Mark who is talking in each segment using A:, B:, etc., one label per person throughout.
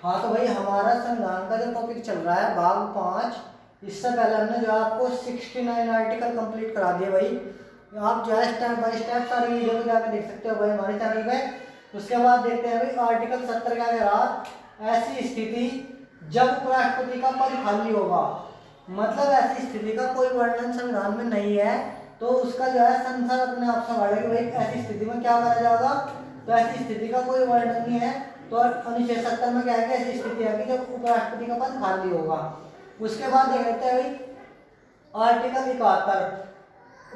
A: हाँ तो भाई हमारा संविधान का जो टॉपिक चल रहा है भाग 5, इससे पहले हमने जो आपको 69 आर्टिकल कंप्लीट करा दिए भाई। आप जो है स्टेप बाय स्टेप सारी वीडियो को जाकर देख सकते हो भाई हमारे चैनल पे। उसके बाद देखते हैं भाई आर्टिकल 70 क्या कह रहा, ऐसी स्थिति जब उपराष्ट्रपति का पद खाली होगा, मतलब ऐसी स्थिति का कोई वर्णन संविधान में नहीं है तो उसका जो है संसद अपने आप संभालेगी। भाई ऐसी स्थिति में क्या करा जाएगा, तो ऐसी स्थिति का कोई वर्णन नहीं है तो अनुच्छेद 70 में क्या है कि ऐसी स्थिति है कि जब उपराष्ट्रपति का पद खाली होगा। उसके बाद देख लेते हैं भाई आर्टिकल 71,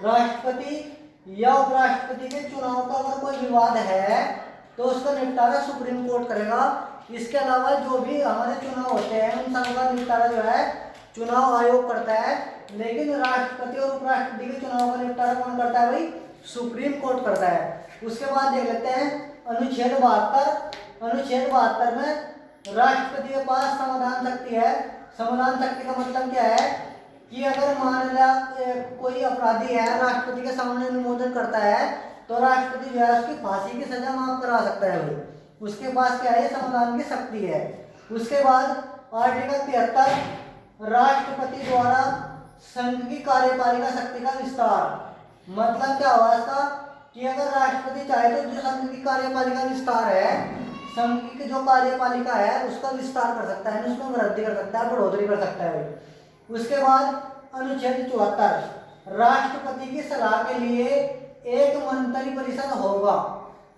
A: राष्ट्रपति या उपराष्ट्रपति के चुनाव का अगर कोई विवाद है तो उसका निपटारा सुप्रीम कोर्ट करेगा। इसके अलावा जो भी हमारे चुनाव होते हैं उन सब का निपटारा जो है चुनाव आयोग करता है, लेकिन राष्ट्रपति और उपराष्ट्रपति के चुनाव का निपटारा कौन करता है भाई, सुप्रीम कोर्ट करता है। उसके बाद देख लेते हैं अनुच्छेद 72। अनुच्छेद 72 में राष्ट्रपति के पास समाधान शक्ति है। समाधान शक्ति का मतलब क्या है कि अगर मान लिया कोई अपराधी है राष्ट्रपति के सामने अनुमोदन करता है तो राष्ट्रपति जो है उसकी फांसी की सजा माफ करा सकता है भाई, उसके पास क्या है समाधान की शक्ति है। उसके बाद आर्टिकल 73, राष्ट्रपति द्वारा संघ की कार्यपालिका शक्ति का विस्तार। मतलब क्या हुआ इसका कि अगर राष्ट्रपति चाहे तो जो संघ की कार्यपालिका विस्तार है, संघ की जो कार्यपालिका है उसका विस्तार कर सकता है, उसमें वृद्धि कर सकता है, बढ़ोतरी कर सकता है भाई। उसके बाद अनुच्छेद 74, राष्ट्रपति की सलाह के लिए एक मंत्री परिषद होगा।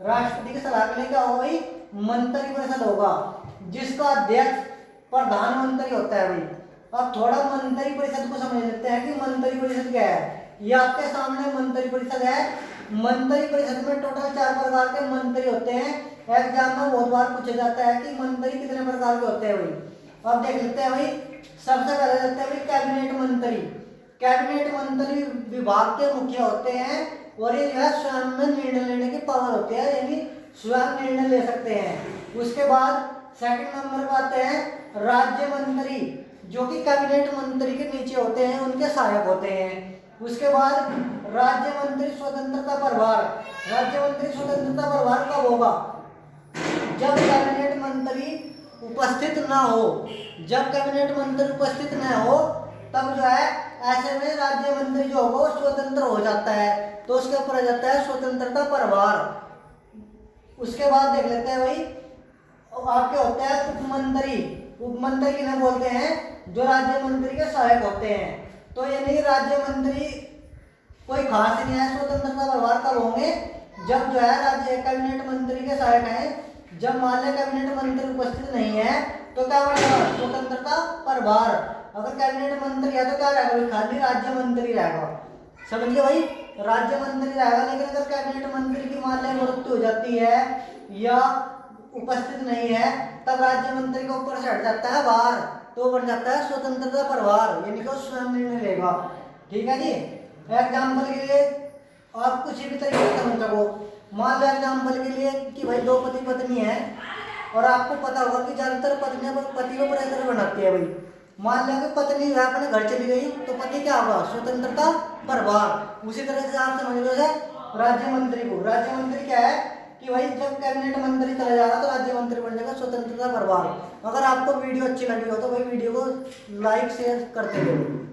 A: राष्ट्रपति की सलाह के लिए क्या होगा भाई, मंत्री परिषद होगा जिसका अध्यक्ष प्रधानमंत्री होता है भाई। अब थोड़ा मंत्री परिषद को समझ लेते हैं कि मंत्री परिषद क्या है। ये आपके सामने मंत्री परिषद है। मंत्री परिषद में टोटल 4 प्रकार के मंत्री होते हैं। एग्जाम में बहुत बार पूछा जाता है कि मंत्री कितने प्रकार के होते हैं भाई। अब देख लेते हैं भाई, सबसे पहले देखते हैं भाई कैबिनेट मंत्री। कैबिनेट मंत्री विभाग के मुखिया होते हैं और ये जो है स्वयं में निर्णय लेने की पावर होती है, यानी स्वयं निर्णय ले सकते हैं। उसके बाद सेकंड नंबर पर आते हैं राज्य मंत्री, जो कि कैबिनेट मंत्री के नीचे होते हैं, उनके सहायक होते हैं। उसके बाद राज्य मंत्री स्वतंत्रता प्रभार। राज्य मंत्री स्वतंत्रता प्रभार कब होगा, जब कैबिनेट मंत्री उपस्थित ना हो। जब कैबिनेट मंत्री उपस्थित ना हो तब जो है ऐसे में राज्य मंत्री जो होगा वो स्वतंत्र हो जाता है, तो उसके ऊपर आ जाता है स्वतंत्रता प्रभार। उसके बाद देख लेते हैं भाई आपके होते हैं उपमंत्री। उपमंत्री किन्हें बोलते हैं, जो राज्य मंत्री के सहायक होते हैं। तो ये नहीं राज्य मंत्री कोई खास नहीं है। स्वतंत्रता प्रभार कब होंगे, जब जो है राज्य कैबिनेट मंत्री के सहायक हैं। जब मान लें कैबिनेट मंत्री उपस्थित नहीं है तो क्या बनेगा, स्वतंत्रता प्रभार। अगर कैबिनेट मंत्री है तो क्या रहेगा, खाली राज्य मंत्री रहेगा। समझिए भाई, राज्य मंत्री रहेगा। लेकिन अगर कैबिनेट मंत्री की मान लें मृत्यु हो जाती है या उपस्थित नहीं है तब राज्य मंत्री के ऊपर से हट जाता है बाहर, तो बन जाता है स्वतंत्रता प्रभार, यानी कि स्वयं निर्णय लेगा। ठीक है जी। एग्जाम्पल के लिए आप कुछ भी तरीके से समझ सको। मान लो एग्जाम्पल के लिए कि भाई 2 पति पत्नी है और आपको पता होगा कि ज्यादातर पत्नियां पति को प्रेशर बनाती है भाई। मान लिया कि पत्नी जो है अपने घर चली गई तो पति क्या होगा, स्वतंत्रता प्रभार। उसी तरह से आप समझ लो राज्य मंत्री को। राज्य मंत्री क्या है कि भाई जब कैबिनेट मंत्री चला जाएगा तो राज्य मंत्री बन जाएगा, स्वतंत्रता प्रभार। अगर आपको वीडियो अच्छी लगी हो तो भाई वीडियो को लाइक शेयर करते रहो।